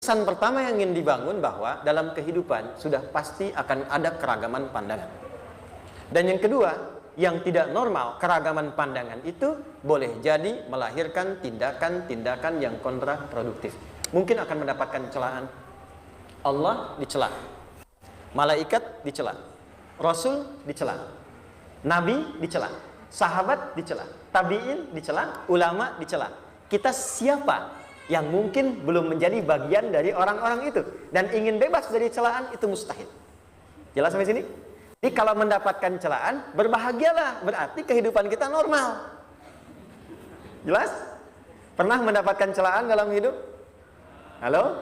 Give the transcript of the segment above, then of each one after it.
Pesan pertama yang ingin dibangun bahwa dalam kehidupan sudah pasti akan ada keragaman pandangan. Dan yang kedua, yang tidak normal, keragaman pandangan itu boleh jadi melahirkan tindakan-tindakan yang kontraproduktif. Mungkin akan mendapatkan celaan. Allah dicela, malaikat dicela, Rasul dicela, Nabi dicela, sahabat dicela, tabi'in dicela, ulama dicela. Kita siapa yang mungkin belum menjadi bagian dari orang-orang itu dan ingin bebas dari celaan? Itu mustahil. Jelas sampai sini? Jadi kalau mendapatkan celaan, berbahagialah, berarti kehidupan kita normal. Jelas? Pernah mendapatkan celaan dalam hidup? Halo?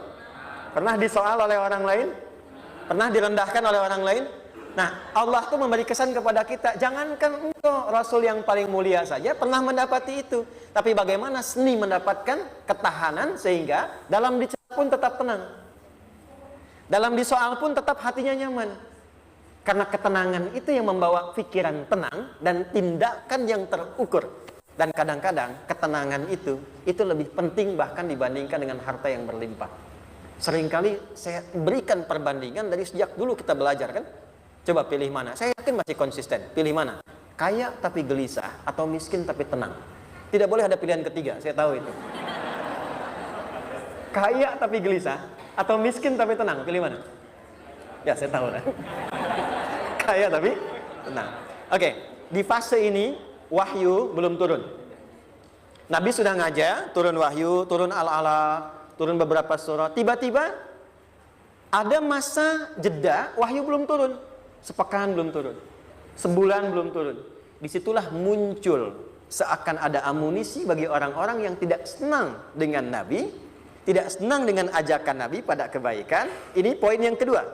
Pernah disoal oleh orang lain? Pernah direndahkan oleh orang lain? Nah, Allah tuh memberi kesan kepada kita, jangankan engkau, Rasul yang paling mulia saja pernah mendapati itu. Tapi bagaimana seni mendapatkan ketahanan sehingga dalam dicela pun tetap tenang, dalam disoal pun tetap hatinya nyaman. Karena ketenangan itu yang membawa pikiran tenang dan tindakan yang terukur. Dan kadang-kadang ketenangan itu lebih penting bahkan dibandingkan dengan harta yang berlimpah. Seringkali saya berikan perbandingan dari sejak dulu kita belajar kan. Coba pilih mana? Saya yakin masih konsisten. Pilih mana? Kaya tapi gelisah atau miskin tapi tenang? Tidak boleh ada pilihan ketiga, saya tahu itu. Kaya tapi gelisah atau miskin tapi tenang? Pilih mana? Ya, saya tahu. Kaya tapi tenang. Oke, di fase ini wahyu belum turun. Nabi sudah ngajar, turun wahyu, turun al-ala, turun beberapa surah. Tiba-tiba ada masa jeda, wahyu belum turun. Sepekan belum turun, sebulan belum turun. Disitulah muncul seakan ada amunisi bagi orang-orang yang tidak senang dengan Nabi, tidak senang dengan ajakan Nabi pada kebaikan. Ini poin yang kedua.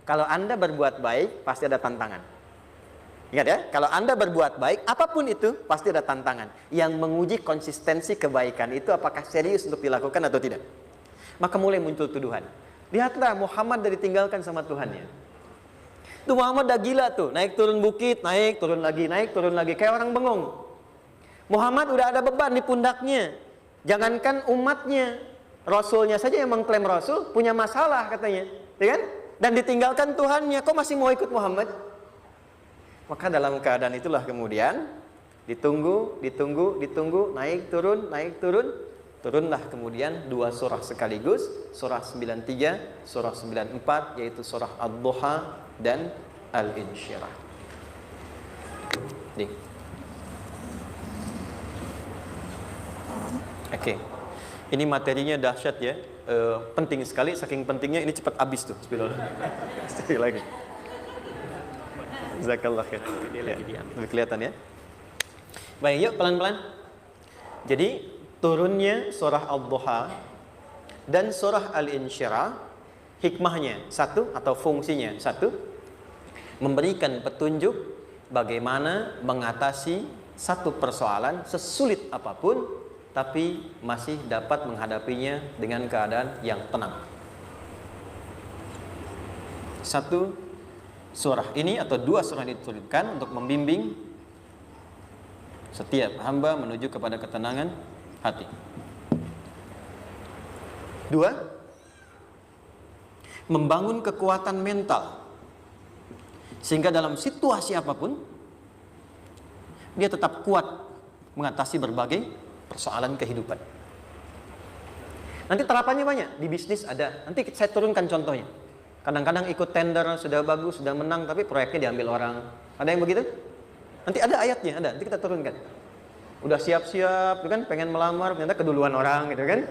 Kalau Anda berbuat baik, pasti ada tantangan. Ingat ya, kalau Anda berbuat baik, apapun itu, pasti ada tantangan. Yang menguji konsistensi kebaikan itu apakah serius untuk dilakukan atau tidak. Maka mulai muncul tuduhan. Lihatlah Muhammad dari ditinggalkan sama Tuhannya. Itu Muhammad dah gila tuh, naik turun bukit, naik turun lagi, kayak orang bengong. Muhammad udah ada beban di pundaknya. Jangankan umatnya, Rasulnya saja yang mengklaim Rasul punya masalah katanya, ya kan? Dan ditinggalkan Tuhannya, kok masih mau ikut Muhammad? Maka dalam keadaan itulah kemudian ditunggu, naik turun, turunlah kemudian dua surah sekaligus, surah 93, surah 94, yaitu surah Ad-Duha dan Al-Insyirah. Nih. Oke. Ini materinya dahsyat ya. Penting sekali, saking pentingnya ini cepat habis tuh. Sekali lagi. Jazakallah khair. Ya, lebih kelihatan ya. Baik, yuk pelan-pelan. Jadi turunnya surah Ad-Duha dan surah Al-Insyirah, hikmahnya satu atau fungsinya satu, memberikan petunjuk bagaimana mengatasi satu persoalan sesulit apapun, tapi masih dapat menghadapinya dengan keadaan yang tenang. Satu surah ini atau dua surah ini diturunkan untuk membimbing setiap hamba menuju kepada ketenangan hati. Dua, membangun kekuatan mental sehingga dalam situasi apapun dia tetap kuat mengatasi berbagai persoalan kehidupan. Nanti terapannya banyak, di bisnis ada. Nanti saya turunkan contohnya. Kadang-kadang ikut tender, sudah bagus, sudah menang, tapi proyeknya diambil orang. Ada yang begitu? Nanti ada ayatnya, ada. Nanti kita turunkan. Udah siap-siap, kan pengen melamar, ternyata keduluan orang, gitu kan?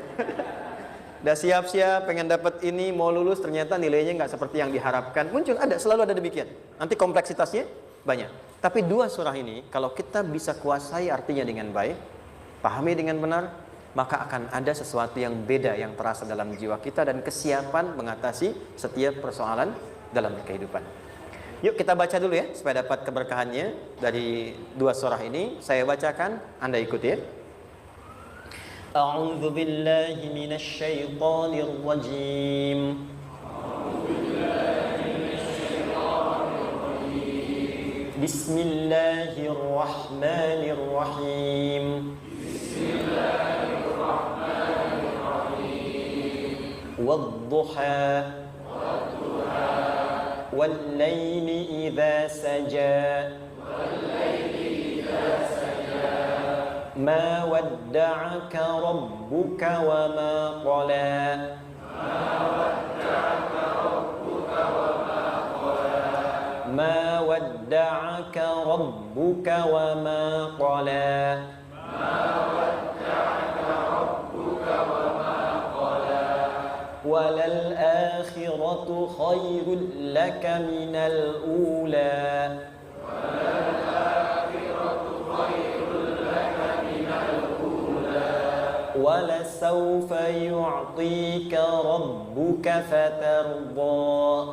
Udah siap-siap, pengen dapat ini, mau lulus, ternyata nilainya nggak seperti yang diharapkan. Muncul, ada, selalu ada demikian. Nanti kompleksitasnya banyak. Tapi dua surah ini, kalau kita bisa kuasai artinya dengan baik, pahami dengan benar, maka akan ada sesuatu yang beda yang terasa dalam jiwa kita dan kesiapan mengatasi setiap persoalan dalam kehidupan. Yuk kita baca dulu ya, supaya dapat keberkahannya dari dua surah ini. Saya bacakan, Anda ikuti ya. A'udzu billahi minasy syaithanir rajim. Bismillahirrahmanirrahim. wadduha wallaili idza saja ma wadda'aka rabbuka wa ma qala ma wadda'aka rabbuka wa ma qala walal akhiratu khairul laka minal ula wala sawfa yu'tika rabbuka fatarda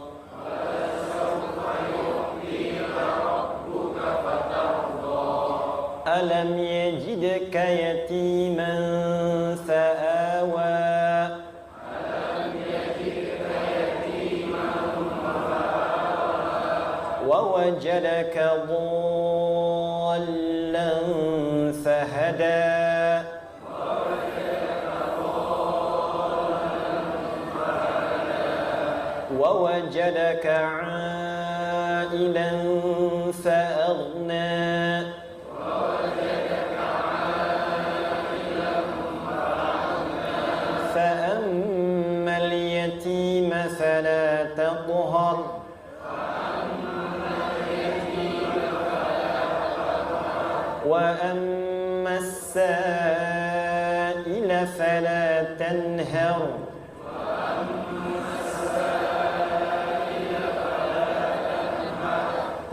alam yajidka yatiman fa'awa wa wajadaka dhallan fahada ووجدك عائلا فأغنى فأما اليتيم فلا تقهر وأما السائل فلا تنهر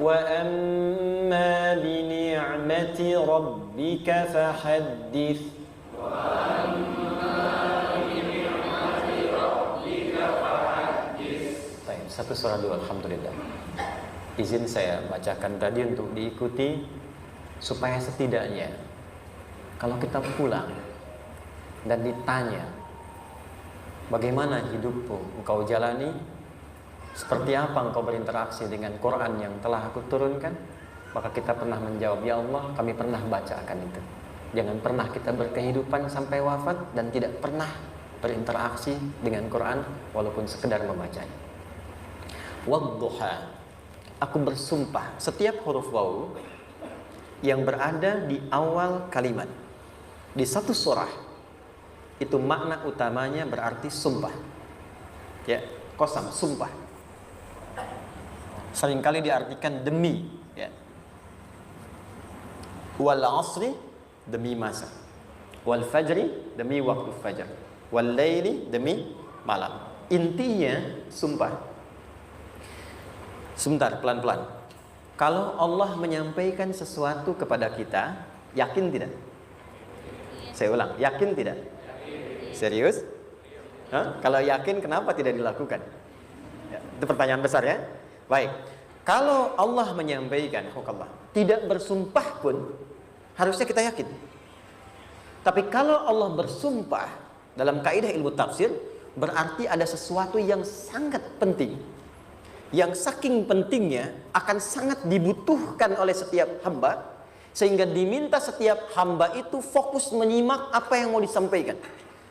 وأما بنعمة ربك فحدث Baik, satu surah dulu, alhamdulillah. Izin saya bacakan tadi untuk diikuti supaya setidaknya kalau kita pulang dan ditanya bagaimana hidupmu engkau jalani, seperti apa engkau berinteraksi dengan Quran yang telah aku turunkan, maka kita pernah menjawab, ya Allah, kami pernah bacakan itu. Jangan pernah kita berkehidupan sampai wafat dan tidak pernah berinteraksi dengan Quran walaupun sekedar membacanya. Wadduha, aku bersumpah, setiap huruf waw yang berada di awal kalimat di satu surah itu makna utamanya berarti sumpah. Ya, qasam, sumpah. Seringkali diartikan demi, ya. Wal asri, demi masa. Wal fajri, demi waktu fajar. Wal laili, demi malam. Intinya sumpah. Sebentar, pelan-pelan. Kalau Allah menyampaikan sesuatu kepada kita, yakin tidak? Saya ulang, yakin tidak? Serius? Hah? Kalau yakin, kenapa tidak dilakukan? Ya, itu pertanyaan besar, ya. Baik, kalau Allah menyampaikan Allah tidak bersumpah pun harusnya kita yakin. Tapi kalau Allah bersumpah dalam kaidah ilmu tafsir berarti ada sesuatu yang sangat penting, yang saking pentingnya akan sangat dibutuhkan oleh setiap hamba, sehingga diminta setiap hamba itu fokus menyimak apa yang mau disampaikan.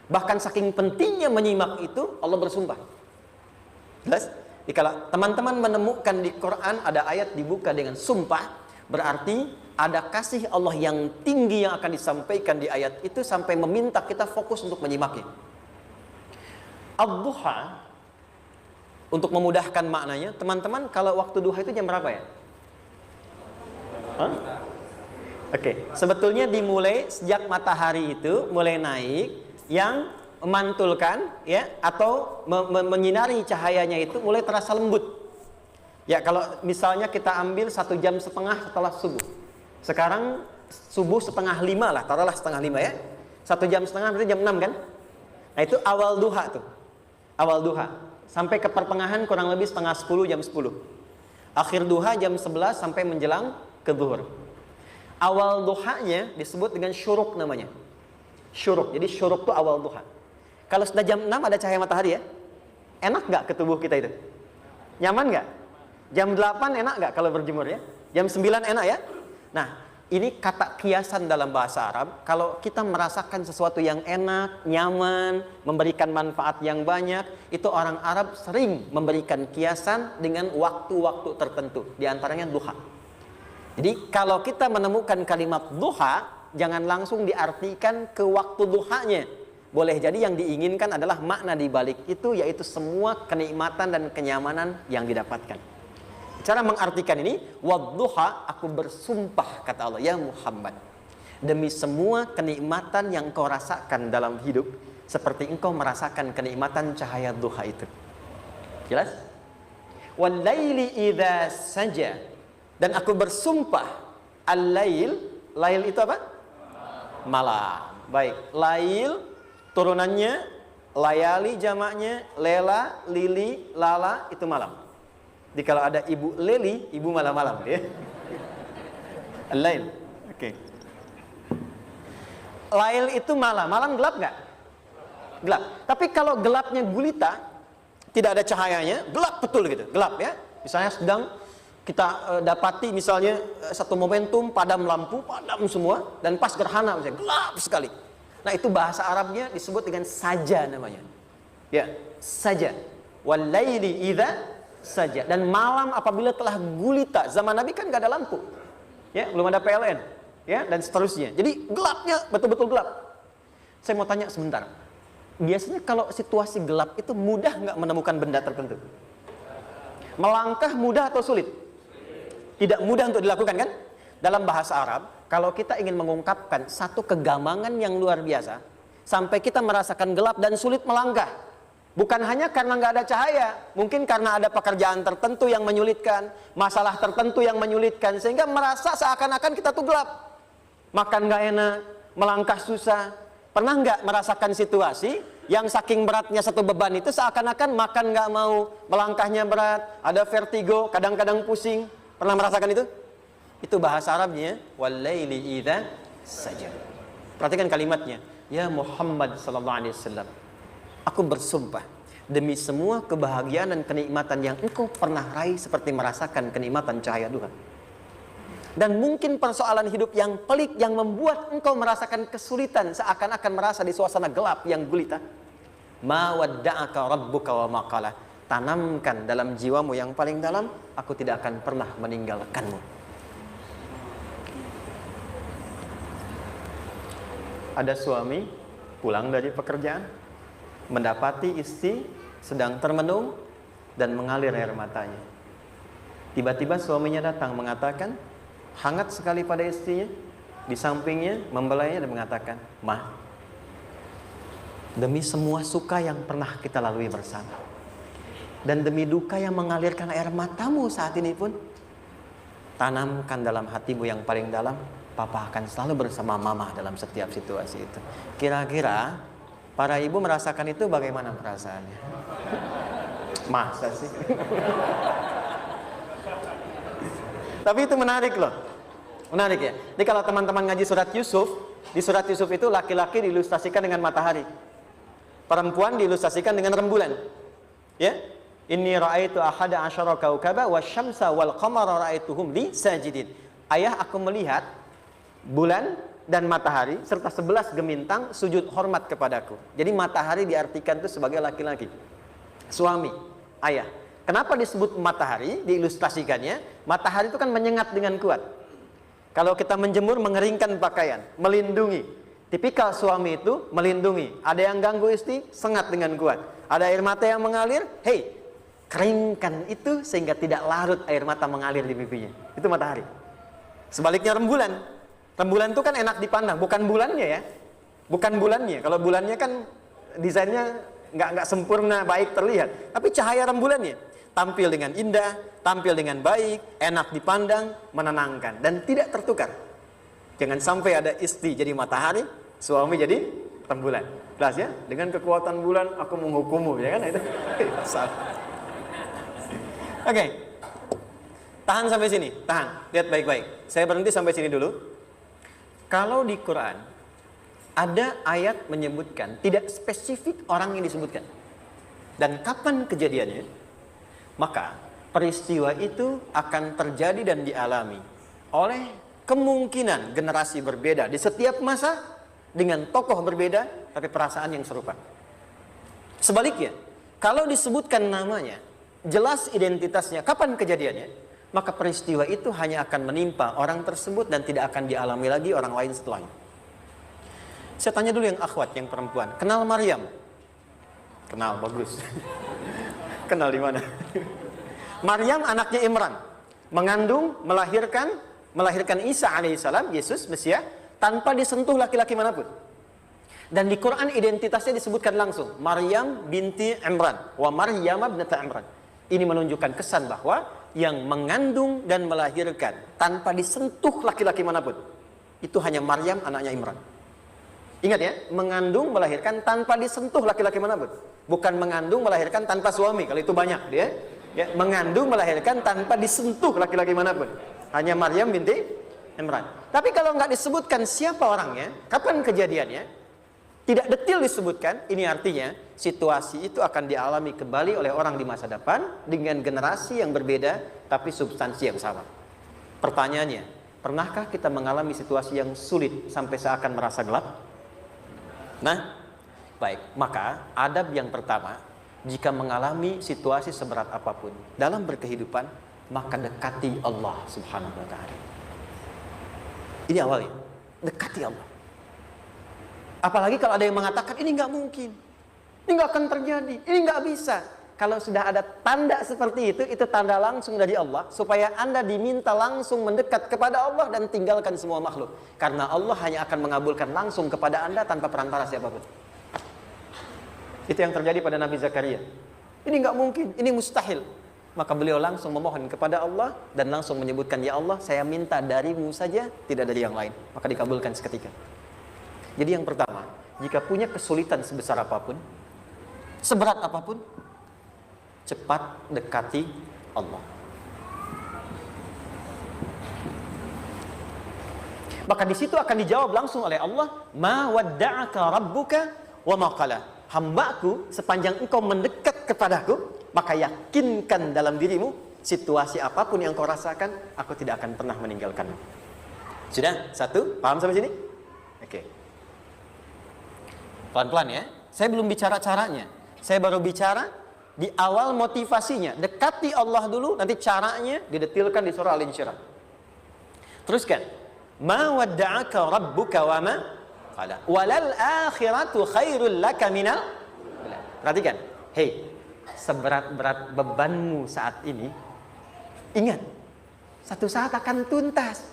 Bahkan saking pentingnya menyimak itu Allah bersumpah. Jelas? Jadi kalau teman-teman menemukan di Quran ada ayat dibuka dengan sumpah, berarti ada kasih Allah yang tinggi yang akan disampaikan di ayat itu sampai meminta kita fokus untuk menyimaknya. Ad-duha, untuk memudahkan maknanya, teman-teman kalau waktu duha itu jam berapa ya? Oke, sebetulnya dimulai sejak matahari itu mulai naik, yang memantulkan, ya, atau menyinari cahayanya itu mulai terasa lembut. Ya, kalau misalnya kita ambil 1,5 jam setelah subuh. Sekarang subuh 4:30 lah, taruhlah 4:30 ya. 1,5 jam berarti jam 6 kan? Nah, itu awal duha tuh. Awal duha. Sampai ke pertengahan kurang lebih 9:30, jam 10. Akhir duha jam 11 sampai menjelang ke zuhur. Awal duhanya disebut dengan syuruk namanya. Syuruk. Jadi syuruk itu awal duha. Kalau sudah jam 6 ada cahaya matahari ya. Enak nggak ke tubuh kita itu? Nyaman nggak? Jam 8 enak nggak kalau berjemur ya? Jam 9 enak ya? Nah, ini kata kiasan dalam bahasa Arab. Kalau kita merasakan sesuatu yang enak, nyaman, memberikan manfaat yang banyak, itu orang Arab sering memberikan kiasan dengan waktu-waktu tertentu. Di antaranya duha. Jadi kalau kita menemukan kalimat duha, jangan langsung diartikan ke waktu duhanya. Boleh jadi yang diinginkan adalah makna di balik itu, yaitu semua kenikmatan dan kenyamanan yang didapatkan. Cara mengartikan ini, wadduha, aku bersumpah, kata Allah, ya Muhammad, demi semua kenikmatan yang kau rasakan dalam hidup, seperti engkau merasakan kenikmatan cahaya duha itu. Jelas? Wal-laili idza saja, dan aku bersumpah, al-lail, lail itu apa? Malam. Baik, lail turunannya, layali jamaknya, lela, lili, lala, itu malam. Jadi kalau ada ibu leli, ibu malam-malam ya. Al-lail. Oke. Lail itu malam. Malam gelap nggak? Gelap. Tapi kalau gelapnya gulita, tidak ada cahayanya, gelap betul gitu. Gelap ya. Misalnya sedang kita dapati misalnya satu momentum padam lampu, padam semua, dan pas gerhana misalnya gelap sekali. Nah, itu bahasa Arabnya disebut dengan saja namanya. Ya, saja. Wal laili idza saja. Dan malam apabila telah gulita. Zaman Nabi kan gak ada lampu, ya, belum ada PLN, ya, dan seterusnya. Jadi gelapnya betul-betul gelap. Saya mau tanya sebentar, biasanya kalau situasi gelap itu mudah nggak menemukan benda tertentu? Melangkah mudah atau sulit? Tidak mudah untuk dilakukan kan? Dalam bahasa Arab, kalau kita ingin mengungkapkan satu kegamangan yang luar biasa, sampai kita merasakan gelap dan sulit melangkah, bukan hanya karena nggak ada cahaya, mungkin karena ada pekerjaan tertentu yang menyulitkan, masalah tertentu yang menyulitkan, sehingga merasa seakan-akan kita tuh gelap. Makan nggak enak, melangkah susah. Pernah nggak merasakan situasi yang saking beratnya satu beban itu seakan-akan makan nggak mau, melangkahnya berat, ada vertigo, kadang-kadang pusing. Pernah merasakan itu? Itu bahasa Arabnya, wal-laili idza saja. Perhatikan kalimatnya, ya Muhammad sallallahu alaihi wasallam, aku bersumpah demi semua kebahagiaan dan kenikmatan yang engkau pernah raih, seperti merasakan kenikmatan cahaya duha. Dan mungkin persoalan hidup yang pelik yang membuat engkau merasakan kesulitan, seakan-akan merasa di suasana gelap yang gulita. Ma wadda'aka rabbuka wa ma qala. Tanamkan dalam jiwamu yang paling dalam, aku tidak akan pernah meninggalkanmu. Ada suami pulang dari pekerjaan, mendapati istri sedang termenung dan mengalir air matanya. Tiba-tiba suaminya datang mengatakan, hangat sekali pada istrinya, di sampingnya membelainya dan mengatakan, "Ma, demi semua suka yang pernah kita lalui bersama, dan demi duka yang mengalirkan air matamu saat ini pun, tanamkan dalam hatimu yang paling dalam, Papa akan selalu bersama Mama dalam setiap situasi itu." Kira-kira para ibu merasakan itu bagaimana perasaannya? Masa sih? Tapi itu menarik loh. Menarik ya. Jadi kalau teman-teman ngaji surat Yusuf, di surat Yusuf itu laki-laki diilustrasikan dengan matahari, perempuan diilustrasikan dengan rembulan. Ya. Inni ra'aitu ahada asyara kaukaba wasyamsa wal qamara ra'aituhum li sajidin. Ayah, aku melihat bulan dan matahari serta 11 gemintang sujud hormat kepadaku. Jadi matahari diartikan itu sebagai laki-laki, suami, ayah. Kenapa disebut matahari? Diilustrasikannya, matahari itu kan menyengat dengan kuat. Kalau kita menjemur, mengeringkan pakaian, melindungi. Tipikal suami itu melindungi. Ada yang ganggu istri, sengat dengan kuat. Ada air mata yang mengalir, hei, keringkan itu sehingga tidak larut air mata mengalir di pipinya. Itu matahari. Sebaliknya rembulan. Rembulan itu kan enak dipandang, bukan bulannya ya. Bukan bulannya. Kalau bulannya kan desainnya nggak sempurna, baik terlihat. Tapi cahaya rembulannya tampil dengan indah, tampil dengan baik, enak dipandang, menenangkan, dan tidak tertukar. Jangan sampai ada istri jadi matahari, suami jadi rembulan. Jelas ya? Dengan kekuatan bulan aku menghukummu, ya kan? Itu salah. Oke. Tahan sampai sini, tahan. Lihat baik-baik. Saya berhenti sampai sini dulu. Kalau di Quran ada ayat menyebutkan, tidak spesifik orang yang disebutkan dan kapan kejadiannya, maka peristiwa itu akan terjadi dan dialami oleh kemungkinan generasi berbeda di setiap masa dengan tokoh berbeda tapi perasaan yang serupa. Sebaliknya, kalau disebutkan namanya, jelas identitasnya, kapan kejadiannya, maka peristiwa itu hanya akan menimpa orang tersebut dan tidak akan dialami lagi orang lain setelahnya. Saya tanya dulu yang akhwat, yang perempuan, kenal Maryam? Kenal, bagus. Kenal di mana? Maryam anaknya Imran, mengandung, melahirkan Isa alaihissalam, Yesus, Mesias, tanpa disentuh laki-laki manapun. Dan di Quran identitasnya disebutkan langsung, Maryam binti Imran, wa Maryam ibnata Imran. Ini menunjukkan kesan bahwa yang mengandung dan melahirkan tanpa disentuh laki-laki manapun, itu hanya Maryam anaknya Imran. Ingat ya, mengandung, melahirkan tanpa disentuh laki-laki manapun. Bukan mengandung, melahirkan tanpa suami, kalau itu banyak dia. Ya, mengandung, melahirkan tanpa disentuh laki-laki manapun. Hanya Maryam binti Imran. Tapi kalau nggak disebutkan siapa orangnya, kapan kejadiannya, tidak detail disebutkan, ini artinya situasi itu akan dialami kembali oleh orang di masa depan dengan generasi yang berbeda tapi substansi yang sama. Pertanyaannya, pernahkah kita mengalami situasi yang sulit sampai seakan merasa gelap? Nah, baik, maka adab yang pertama, jika mengalami situasi seberat apapun dalam berkehidupan, maka dekati Allah Subhanahu wa ta'ala. Ini awalnya, dekati Allah. Apalagi kalau ada yang mengatakan ini nggak mungkin, ini nggak akan terjadi, ini nggak bisa. Kalau sudah ada tanda seperti itu tanda langsung dari Allah supaya Anda diminta langsung mendekat kepada Allah dan tinggalkan semua makhluk. Karena Allah hanya akan mengabulkan langsung kepada Anda tanpa perantara siapapun. Itu yang terjadi pada Nabi Zakaria. Ini nggak mungkin, ini mustahil. Maka beliau langsung memohon kepada Allah dan langsung menyebutkan, ya Allah, saya minta darimu saja, tidak dari yang lain. Maka dikabulkan seketika. Jadi yang pertama, jika punya kesulitan sebesar apapun, seberat apapun, cepat dekati Allah. Maka di situ akan dijawab langsung oleh Allah, ma wadda'aka rabbuka wa ma qala. Hambaku, sepanjang engkau mendekat kepadaku, maka yakinkan dalam dirimu, situasi apapun yang kau rasakan, aku tidak akan pernah meninggalkanmu. Sudah? Satu? Paham sampai sini? Oke. Pelan-pelan ya. Saya belum bicara caranya. Saya baru bicara di awal motivasinya. Dekati Allah dulu, nanti caranya didetilkan di surah Al-Insyirah. Teruskan. Ma wadda'aka rabbuka wa ma qala. Walal akhiratu khairul laka minal. Perhatikan. Hei, seberat-berat bebanmu saat ini, ingat, satu saat akan tuntas.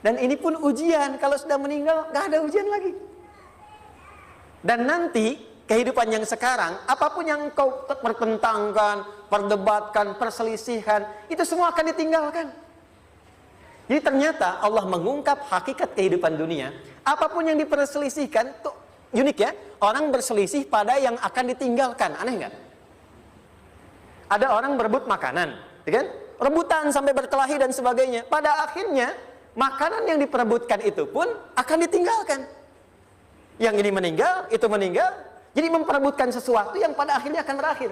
Dan ini pun ujian. Kalau sudah meninggal, gak ada ujian lagi. Dan nanti kehidupan yang sekarang, apapun yang kau pertentangkan, perdebatkan, perselisihan, itu semua akan ditinggalkan. Jadi ternyata Allah mengungkap hakikat kehidupan dunia. Apapun yang diperselisihkan, tuh unik ya. Orang berselisih pada yang akan ditinggalkan. Aneh nggak? Ada orang berebut makanan, kan? Rebutan sampai berkelahi dan sebagainya. Pada akhirnya makanan yang diperebutkan itu pun akan ditinggalkan. Yang ini meninggal, itu meninggal. Jadi memperebutkan sesuatu yang pada akhirnya akan berakhir.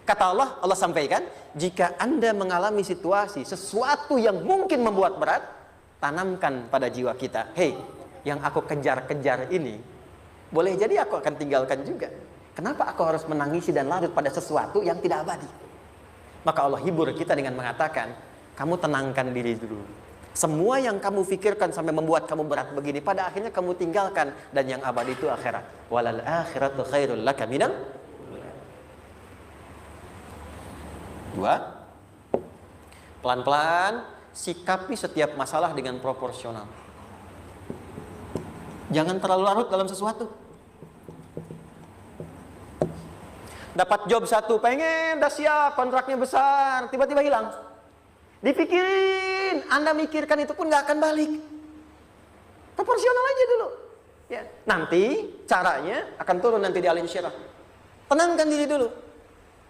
Kata Allah, Allah sampaikan, jika Anda mengalami situasi, sesuatu yang mungkin membuat berat, tanamkan pada jiwa kita, hei, yang aku kejar-kejar ini, boleh jadi aku akan tinggalkan juga. Kenapa aku harus menangisi dan larut pada sesuatu yang tidak abadi? Maka Allah hibur kita dengan mengatakan, kamu tenangkan diri dulu. Semua yang kamu pikirkan sampai membuat kamu berat begini, pada akhirnya kamu tinggalkan. Dan yang abadi itu akhirat. Walal akhiratu khairul laka minal. Dua, pelan-pelan sikapi setiap masalah dengan proporsional. Jangan terlalu larut dalam sesuatu. Dapat job satu, pengen, udah siap, kontraknya besar, tiba-tiba hilang. Dipikirin, Anda mikirkan itu pun gak akan balik. Proporsional aja dulu. Ya, nanti caranya akan turun nanti di Al-Insyirah. Tenangkan diri dulu.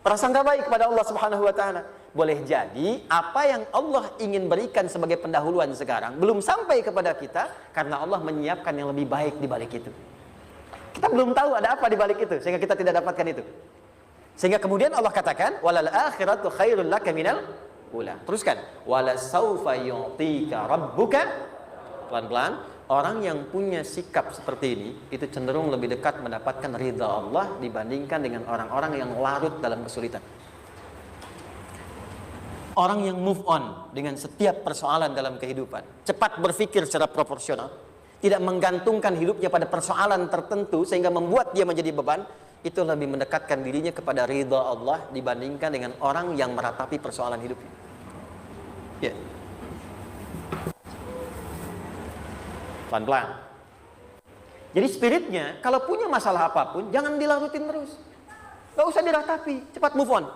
Prasangka baik kepada Allah Subhanahu wa ta'ala. Boleh jadi apa yang Allah ingin berikan sebagai pendahuluan sekarang belum sampai kepada kita karena Allah menyiapkan yang lebih baik di balik itu. Kita belum tahu ada apa di balik itu sehingga kita tidak dapatkan itu. Sehingga kemudian Allah katakan walal akhiratu khairul laka minal ula. Teruskan. Wala saufa yu'tika rabbuka. Pelan-pelan. Orang yang punya sikap seperti ini itu cenderung lebih dekat mendapatkan ridha Allah dibandingkan dengan orang-orang yang larut dalam kesulitan. Orang yang move on dengan setiap persoalan dalam kehidupan, cepat berpikir secara proporsional, tidak menggantungkan hidupnya pada persoalan tertentu sehingga membuat dia menjadi beban, itu lebih mendekatkan dirinya kepada ridha Allah dibandingkan dengan orang yang meratapi persoalan hidupnya. Ya. Pelan-pelan. Jadi spiritnya, kalau punya masalah apapun, jangan dilarutin terus. Gak usah diratapi, cepat move on.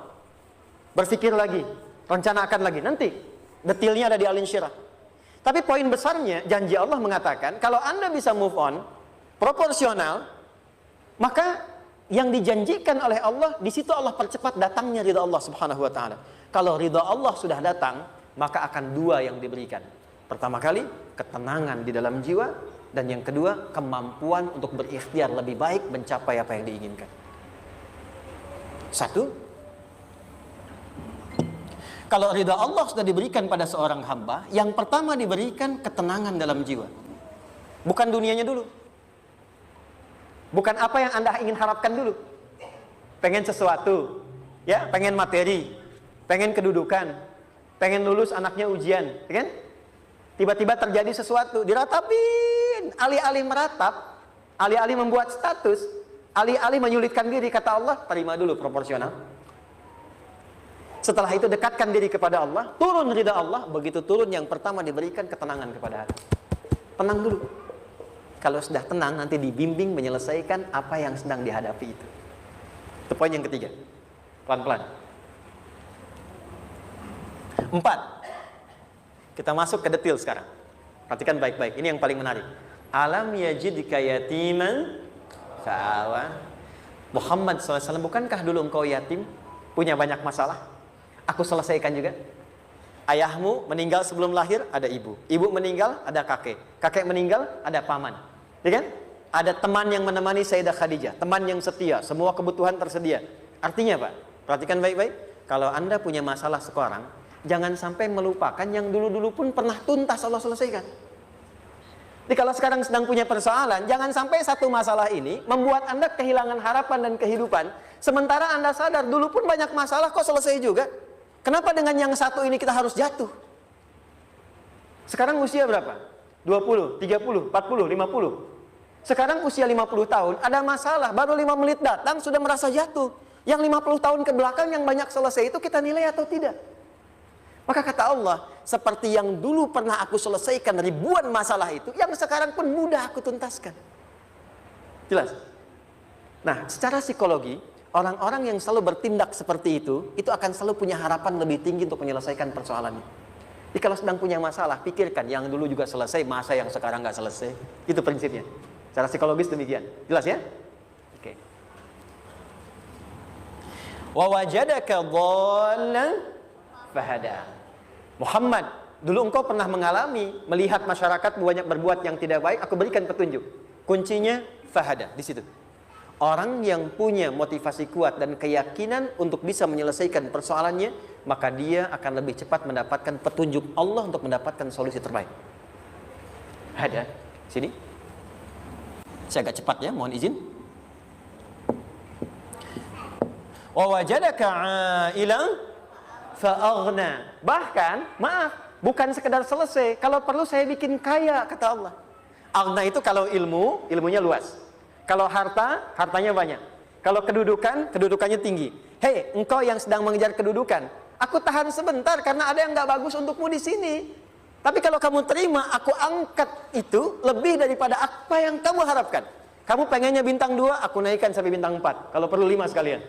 Berpikir lagi, rencanakan lagi. Nanti, detailnya ada di Al-Insyirah. Tapi poin besarnya, janji Allah mengatakan, kalau Anda bisa move on, proporsional, maka yang dijanjikan oleh Allah, di situ Allah percepat datangnya ridha Allah subhanahu wa ta'ala. Kalau ridha Allah sudah datang, maka akan dua yang diberikan. Pertama kali, ketenangan di dalam jiwa. Dan yang kedua, kemampuan untuk berikhtiar lebih baik mencapai apa yang diinginkan. Satu, kalau ridha Allah sudah diberikan pada seorang hamba, yang pertama diberikan ketenangan dalam jiwa. Bukan dunianya dulu. Bukan apa yang Anda ingin harapkan dulu. Pengen sesuatu, ya, pengen materi, pengen kedudukan, pengen lulus anaknya ujian, ya kan? Tiba-tiba terjadi sesuatu, diratapin. Alih-alih meratap, alih-alih membuat status, alih-alih menyulitkan diri, kata Allah, terima dulu proporsional. Setelah itu dekatkan diri kepada Allah, turun ridha Allah. Begitu turun, yang pertama diberikan ketenangan kepada hati. Tenang dulu. Kalau sudah tenang, nanti dibimbing menyelesaikan apa yang sedang dihadapi itu. Itu poin yang ketiga. Pelan-pelan. 4. Kita masuk ke detail sekarang. Perhatikan baik-baik. Ini yang paling menarik. Alam yajidka yatiman fa'awa. Muhammad SAW, bukankah dulu engkau yatim? Punya banyak masalah? Aku selesaikan juga. Ayahmu meninggal sebelum lahir, ada ibu. Ibu meninggal, ada kakek. Kakek meninggal, ada paman. Ya kan? Ada teman yang menemani Sayyidah Khadijah. Teman yang setia. Semua kebutuhan tersedia. Artinya apa? Perhatikan baik-baik. Kalau Anda punya masalah sekarang, jangan sampai melupakan yang dulu-dulu pun pernah tuntas Allah selesaikan. Jadi kalau sekarang sedang punya persoalan, jangan sampai satu masalah ini membuat Anda kehilangan harapan dan kehidupan. Sementara Anda sadar, dulu pun banyak masalah kok selesai juga. Kenapa dengan yang satu ini kita harus jatuh? Sekarang usia berapa? 20, 30, 40, 50. Sekarang usia 50 tahun, ada masalah, baru 5 menit datang sudah merasa jatuh. Yang 50 tahun ke belakang yang banyak selesai itu kita nilai atau tidak? Maka kata Allah, seperti yang dulu pernah aku selesaikan ribuan masalah itu, yang sekarang pun mudah aku tuntaskan. Jelas? Nah, secara psikologi, orang-orang yang selalu bertindak seperti itu akan selalu punya harapan lebih tinggi untuk menyelesaikan persoalannya. Jadi kalau sedang punya masalah, pikirkan yang dulu juga selesai, masa yang sekarang nggak selesai. Itu prinsipnya. Secara psikologis demikian. Jelas ya? Oke. Wa wajadaka dhallan fahada. Muhammad, dulu engkau pernah mengalami melihat masyarakat banyak berbuat yang tidak baik, aku berikan petunjuk. Kuncinya fahada di situ. Orang yang punya motivasi kuat dan keyakinan untuk bisa menyelesaikan persoalannya, maka dia akan lebih cepat mendapatkan petunjuk Allah untuk mendapatkan solusi terbaik. Ada sini. Saya agak cepat ya, mohon izin. Wa wajadaka 'ailan fa'aghna. Bahkan, maaf, bukan sekedar selesai. Kalau perlu saya bikin kaya, kata Allah. Aghna itu kalau ilmunya luas. Kalau harta, hartanya banyak. Kalau kedudukan, kedudukannya tinggi. Hei, engkau yang sedang mengejar kedudukan, aku tahan sebentar karena ada yang nggak bagus untukmu di sini. Tapi kalau kamu terima, aku angkat itu lebih daripada apa yang kamu harapkan. Kamu pengennya bintang 2, aku naikkan sampai bintang 4. Kalau perlu 5 sekalian.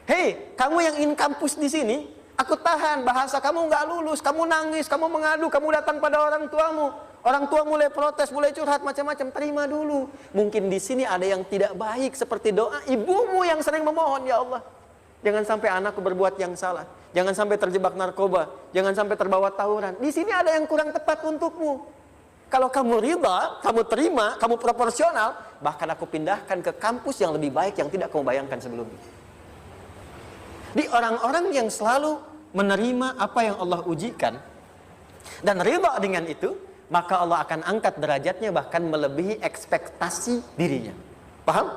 Hei, kamu yang ingin kampus di sini, aku tahan. Bahasa kamu nggak lulus, kamu nangis, kamu mengadu, kamu datang pada orang tuamu. Orang tua mulai protes, mulai curhat, macam-macam. Terima dulu. Mungkin di sini ada yang tidak baik, seperti doa ibumu yang sering memohon, ya Allah, jangan sampai anakku berbuat yang salah. Jangan sampai terjebak narkoba. Jangan sampai terbawa tawuran. Di sini ada yang kurang tepat untukmu. Kalau kamu ridha, kamu terima, kamu proporsional, bahkan aku pindahkan ke kampus yang lebih baik yang tidak kamu bayangkan sebelumnya. Di orang-orang yang selalu menerima apa yang Allah ujikan dan ridha dengan itu, maka Allah akan angkat derajatnya bahkan melebihi ekspektasi dirinya. Paham?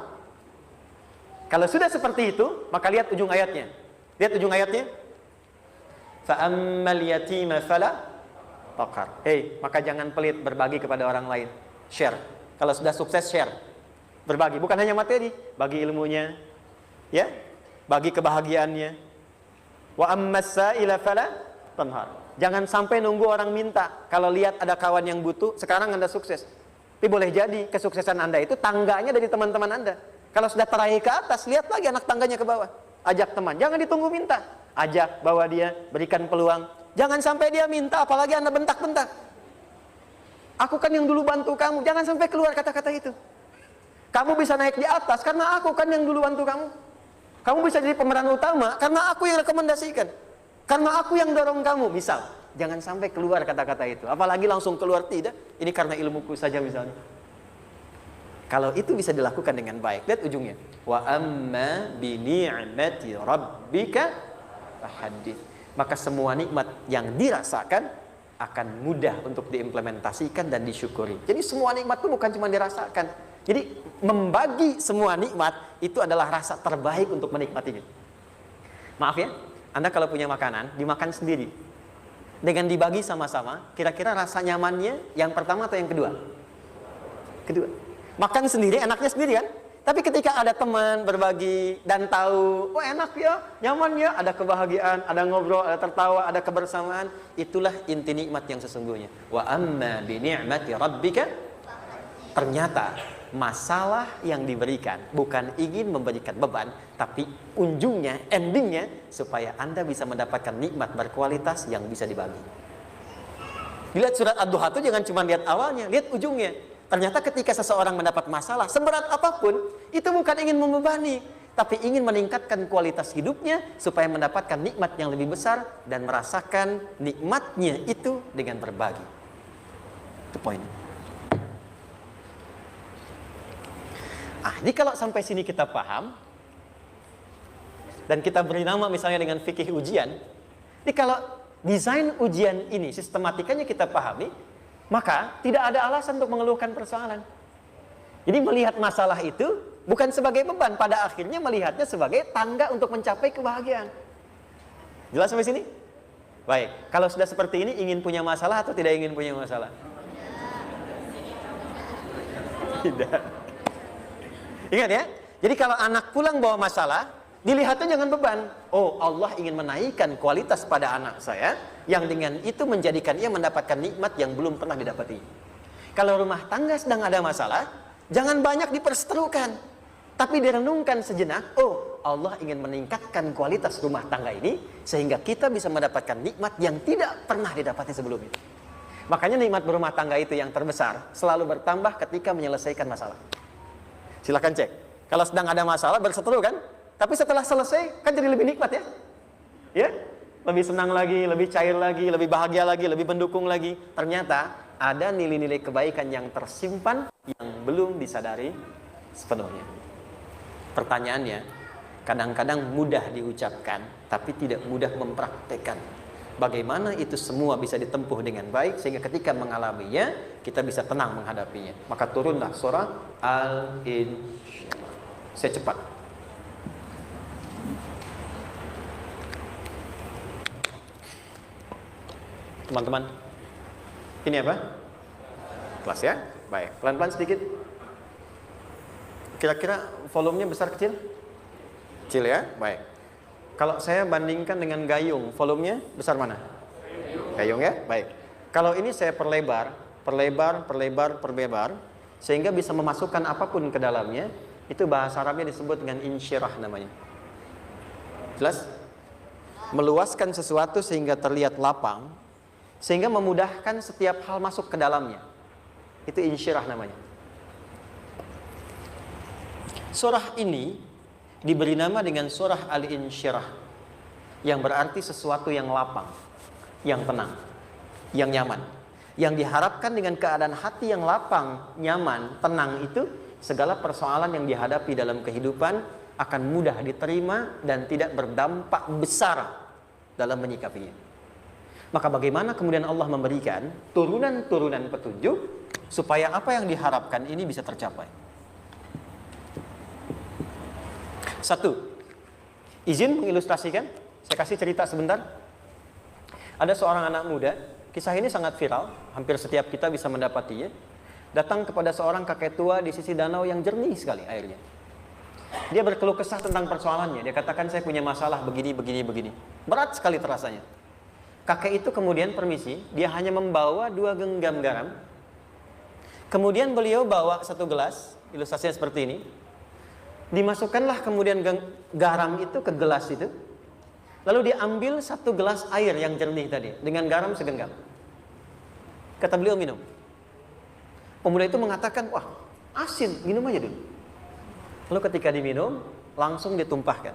Kalau sudah seperti itu, maka lihat ujung ayatnya. Lihat ujung ayatnya. Fa'ammal yatima fala taqhar. Maka jangan pelit berbagi kepada orang lain. Share. Kalau sudah sukses, share. Berbagi, bukan hanya materi, bagi ilmunya, ya, bagi kebahagiaannya. Wa ammas sa'ila fala tanhar. Jangan sampai nunggu orang minta. Kalau lihat ada kawan yang butuh, sekarang Anda sukses. Tapi boleh jadi kesuksesan Anda itu tangganya dari teman-teman Anda. Kalau sudah teraih ke atas, lihat lagi anak tangganya ke bawah. Ajak teman, jangan ditunggu minta. Ajak, bawa dia, berikan peluang. Jangan sampai dia minta, apalagi Anda bentak-bentak. Aku kan yang dulu bantu kamu, jangan sampai keluar kata-kata itu. Kamu bisa naik di atas karena aku kan yang dulu bantu kamu. Kamu bisa jadi pemeran utama karena aku yang rekomendasikan. Karena aku yang dorong kamu, misal. Jangan sampai keluar kata-kata itu. Apalagi langsung keluar, tidak. Ini karena ilmuku saja misalnya. Kalau itu bisa dilakukan dengan baik, lihat ujungnya. Wa amma bi ni'mati rabbika fahaddits. Maka semua nikmat yang dirasakan akan mudah untuk diimplementasikan dan disyukuri. Jadi semua nikmat itu bukan cuma dirasakan. Jadi membagi semua nikmat itu adalah rasa terbaik untuk menikmatinya. Maaf ya, Anda kalau punya makanan, dimakan sendiri. Dengan dibagi sama-sama, kira-kira rasa nyamannya yang pertama atau yang kedua? Kedua. Makan sendiri, enaknya sendiri kan? Tapi ketika ada teman berbagi dan tahu, oh enak ya, nyaman ya, ada kebahagiaan, ada ngobrol, ada tertawa, ada kebersamaan, itulah inti nikmat yang sesungguhnya. Wa amma bi ni'mati rabbika. Ternyata masalah yang diberikan bukan ingin memberikan beban, tapi ujungnya, endingnya supaya Anda bisa mendapatkan nikmat berkualitas yang bisa dibagi. Lihat surat Ad-Duha itu jangan cuma lihat awalnya, lihat ujungnya. Ternyata ketika seseorang mendapat masalah, seberat apapun, itu bukan ingin membebani, tapi ingin meningkatkan kualitas hidupnya supaya mendapatkan nikmat yang lebih besar dan merasakan nikmatnya itu dengan berbagi. Itu poinnya. Jadi kalau sampai sini kita paham, dan kita beri nama misalnya dengan fikih ujian, jadi kalau desain ujian ini, sistematikanya kita pahami, maka tidak ada alasan untuk mengeluhkan persoalan. Jadi melihat masalah itu bukan sebagai beban, pada akhirnya melihatnya sebagai tangga untuk mencapai kebahagiaan. Jelas sampai sini? Baik, kalau sudah seperti ini, ingin punya masalah atau tidak ingin punya masalah? Tidak. Ingat ya, jadi kalau anak pulang bawa masalah, dilihatnya jangan beban. Oh, Allah ingin menaikkan kualitas pada anak saya, yang dengan itu menjadikan ia mendapatkan nikmat yang belum pernah didapati. Kalau rumah tangga sedang ada masalah, jangan banyak diperseterukan, tapi direnungkan sejenak. Oh, Allah ingin meningkatkan kualitas rumah tangga ini, sehingga kita bisa mendapatkan nikmat yang tidak pernah didapati sebelumnya. Makanya nikmat berumah tangga itu yang terbesar, selalu bertambah ketika menyelesaikan masalah. Silahkan cek. Kalau sedang ada masalah, berseteru kan? Tapi setelah selesai, kan jadi lebih nikmat ya? Ya? Lebih senang lagi, lebih cair lagi, lebih bahagia lagi, lebih mendukung lagi. Ternyata ada nilai-nilai kebaikan yang tersimpan yang belum disadari sepenuhnya. Pertanyaannya, kadang-kadang mudah diucapkan, tapi tidak mudah mempraktekkan. Bagaimana itu semua bisa ditempuh dengan baik, sehingga ketika mengalaminya, kita bisa tenang menghadapinya. Maka turunlah surah Al-Insyirah. Saya cepat. Teman-teman, ini apa? Kelas ya? Baik, pelan-pelan sedikit. Kira-kira volumenya besar kecil? Kecil ya? Baik. Kalau saya bandingkan dengan gayung, volumenya besar mana? Gayung ya? Baik. Kalau ini saya perlebar, sehingga bisa memasukkan apapun ke dalamnya, itu bahasa Arabnya disebut dengan insyirah namanya. Jelas? Meluaskan sesuatu sehingga terlihat lapang, sehingga memudahkan setiap hal masuk ke dalamnya. Itu insyirah namanya. Surah ini diberi nama dengan surah Al-Insyirah, yang berarti sesuatu yang lapang, yang tenang, yang nyaman. Yang diharapkan dengan keadaan hati yang lapang, nyaman, tenang itu, segala persoalan yang dihadapi dalam kehidupan akan mudah diterima dan tidak berdampak besar dalam menyikapinya. Maka bagaimana kemudian Allah memberikan turunan-turunan petunjuk supaya apa yang diharapkan ini bisa tercapai. Satu, izin mengilustrasikan, saya kasih cerita sebentar. Ada seorang anak muda, kisah ini sangat viral, hampir setiap kita bisa mendapatinya. Datang kepada seorang kakek tua di sisi danau yang jernih sekali airnya. Dia berkeluh kesah tentang persoalannya. Dia katakan, saya punya masalah begini. Berat sekali terasanya. Kakek itu kemudian permisi, dia hanya membawa 2 genggam garam. Kemudian beliau bawa 1 gelas, ilustrasinya seperti ini. Dimasukkanlah kemudian garam itu ke gelas itu. Lalu diambil 1 gelas air yang jernih tadi dengan garam segenggam. Kata beliau, minum. Pemuda itu mengatakan, wah asin, minum aja dulu. Lalu ketika diminum, langsung ditumpahkan.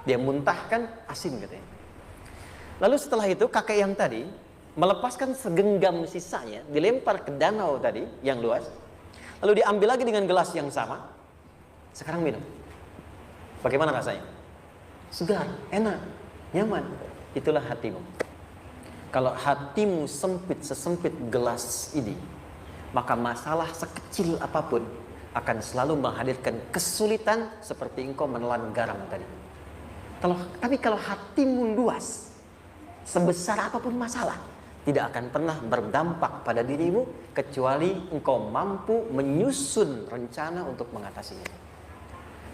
Dia muntahkan, asin katanya. Lalu setelah itu kakek yang tadi melepaskan segenggam sisanya, dilempar ke danau tadi yang luas. Lalu diambil lagi dengan gelas yang sama. Sekarang minum. Bagaimana rasanya? Segar, enak, nyaman. Itulah hatimu. Kalau hatimu sempit sesempit gelas ini, maka masalah sekecil apapun akan selalu menghadirkan kesulitan seperti engkau menelan garam tadi. Tapi kalau hatimu luas, sebesar apapun masalah, tidak akan pernah berdampak pada dirimu kecuali engkau mampu menyusun rencana untuk mengatasinya.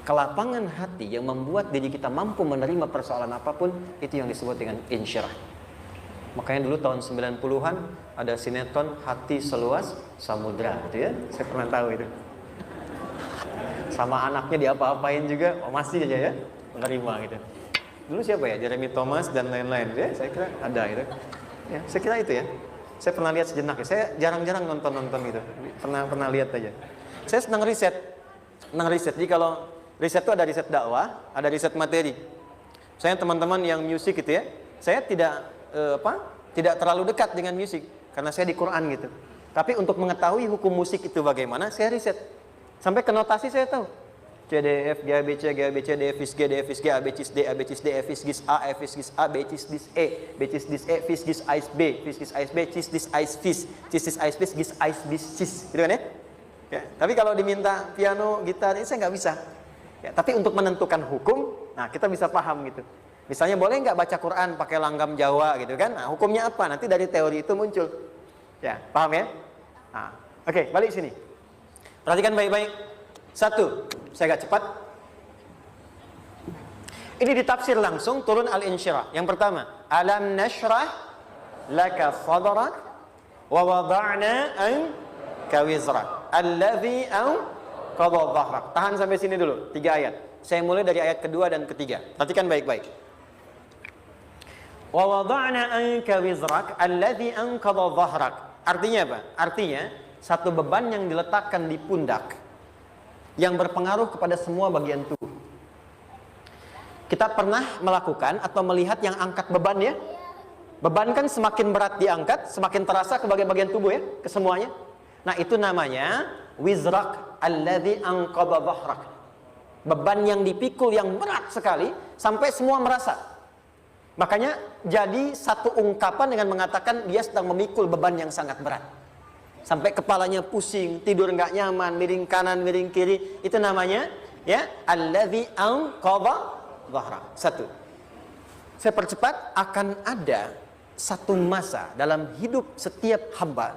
Kelapangan hati yang membuat diri kita mampu menerima persoalan apapun, itu yang disebut dengan insyirah. Makanya dulu tahun 90-an ada sinetron Hati Seluas Samudra gitu ya. Saya pernah tahu itu. Sama anaknya diapa-apain juga, masih aja ya menerima gitu. Dulu siapa ya? Jeremy Thomas dan lain-lain ya. Saya kira ada itu. Ya, saya kira itu ya. Saya pernah lihat sejenak ya. Saya jarang-jarang nonton gitu. Pernah lihat aja. Saya senang riset. Jadi kalau riset itu ada riset dakwah, ada riset materi. Saya teman-teman yang musik gitu ya. Saya tidak terlalu dekat dengan musik karena saya di Quran gitu. Tapi untuk mengetahui hukum musik itu bagaimana, saya riset. Sampai ke notasi saya tahu. C D F G A B C G A B C D F is G D F is G A B C D A B C D F is Gis A F is Gis A B C dis E B C dis E Fis Gis Ais B Fis Gis Ais B Cis dis Ais Fis Cis dis Ais Fis Gis Ais Bis Cis gitu kan ya? Ya, tapi kalau diminta piano, gitar ini saya nggak bisa. Ya, tapi untuk menentukan hukum, nah kita bisa paham gitu. Misalnya boleh nggak baca Quran pakai langgam Jawa gitu kan? Nah, hukumnya apa? Nanti dari teori itu muncul. Ya, paham ya? Nah, oke, balik sini. Perhatikan baik-baik. 1, saya agak cepat. Ini ditafsir langsung turun Al-Insyirah. Yang pertama, alam nashrah laka sadrak wa wada'na anka wizrak alladhi anqadha dhahrak. Tahan sampai sini dulu, 3 ayat. Saya mulai dari ayat kedua dan ketiga. Perhatikan baik-baik. Wa wada'na anka wizrak alladhi anqadha dhahrak. Artinya apa? Artinya satu beban yang diletakkan di pundak yang berpengaruh kepada semua bagian tubuh. Kita pernah melakukan atau melihat yang angkat beban ya? Beban kan semakin berat diangkat, semakin terasa ke bagian-bagian tubuh ya, ke semuanya. Nah, itu namanya wizrak alladzi anqadha dhahrak. Beban yang dipikul yang berat sekali sampai semua merasa. Makanya jadi satu ungkapan dengan mengatakan dia sedang memikul beban yang sangat berat. Sampai kepalanya pusing, tidur nggak nyaman, miring kanan, miring kiri. Itu namanya ya alladzi anqadha dhahrak. 1. Saya percepat, akan ada satu masa dalam hidup setiap hamba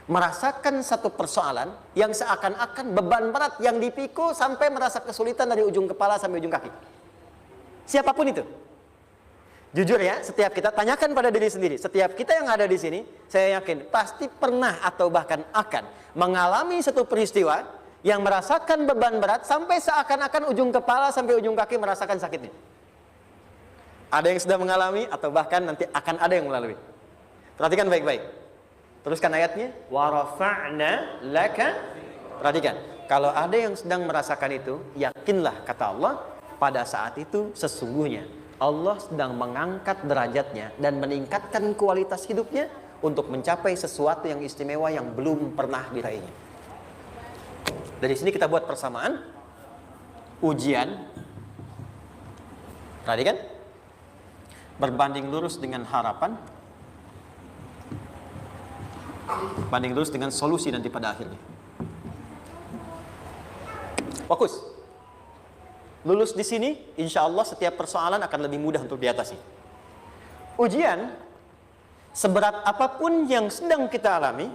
merasakan satu persoalan yang seakan-akan beban berat yang dipikul sampai merasa kesulitan dari ujung kepala sampai ujung kaki. Siapapun itu. Jujur ya, setiap kita tanyakan pada diri sendiri. Setiap kita yang ada di sini, saya yakin pasti pernah atau bahkan akan mengalami satu peristiwa yang merasakan beban berat sampai seakan-akan ujung kepala sampai ujung kaki merasakan sakitnya. Ada yang sudah mengalami atau bahkan nanti akan ada yang melalui. Perhatikan baik-baik. Teruskan ayatnya. Wa rafa'na laka. Perhatikan. Kalau ada yang sedang merasakan itu, yakinlah kata Allah, pada saat itu sesungguhnya Allah sedang mengangkat derajatnya dan meningkatkan kualitas hidupnya untuk mencapai sesuatu yang istimewa yang belum pernah diraihnya. Dari sini kita buat persamaan. Ujian. Perhatikan. berbanding lurus dengan harapan, banding lurus dengan solusi nanti pada akhirnya. Fokus. Lulus di sini, insya Allah setiap persoalan akan lebih mudah untuk diatasi. Ujian, seberat apapun yang sedang kita alami,